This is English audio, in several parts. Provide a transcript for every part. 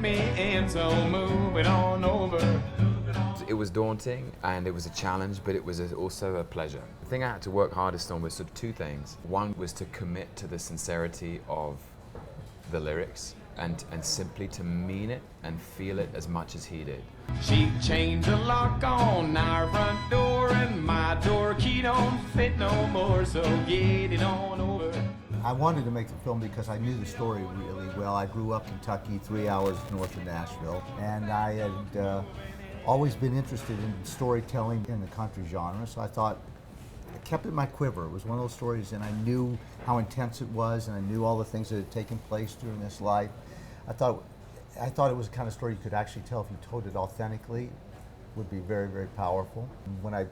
let me in, so move it on over. It was daunting and it was a challenge, but it was also a pleasure. The thing I had to work hardest on was sort of two things. One was to commit to the sincerity of the lyrics and simply to mean it and feel it as much as he did. She changed the lock on our front door, and my door key don't fit no more, so get it on over. I wanted to make the film because I knew the story really well. I grew up in Kentucky, 3 hours north of Nashville, and I had always been interested in storytelling in the country genre, so I thought, I kept it in my quiver. It was one of those stories, and I knew how intense it was, and I knew all the things that had taken place during this life. I thought it was the kind of story you could actually tell if you told it authentically. It would be very, very powerful. When I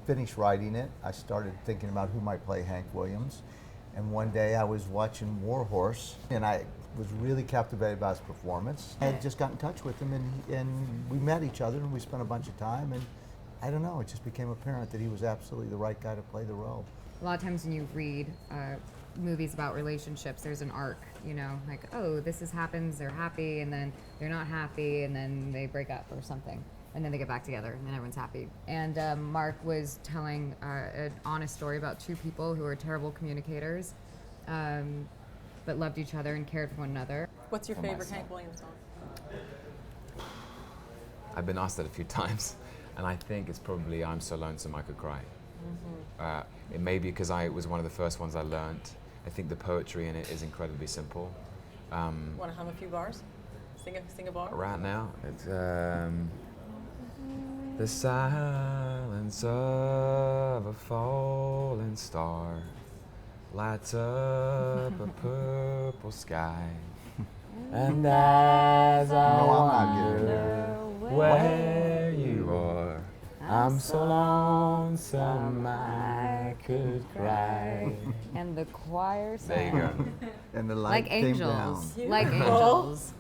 finished writing it, I started thinking about who might play Hank Williams. And one day I was watching War Horse, and I was really captivated by his performance. I had just got in touch with him, and we met each other, and we spent a bunch of time, and I don't know, it just became apparent that he was absolutely the right guy to play the role. A lot of times when you read movies about relationships, there's an arc, you know, like, oh, happens, they're happy, and then they're not happy, and then they break up or something. And then they get back together, and then everyone's happy. And Marc was telling an honest story about two people who were terrible communicators, but loved each other and cared for one another. What's your favorite Hank Williams song? I've been asked that a few times, and I think it's probably I'm So Lonesome I Could Cry. It may be because it was one of the first ones I learned. I think the poetry in it is incredibly simple. Want to hum a few bars? Sing a bar? Right now, it's the silence of a falling star lights up a purple sky. And as I wonder where you are, I'm so lonesome I could cry. And the choir sang. There you go. And the light Like came angels. down. Like angels.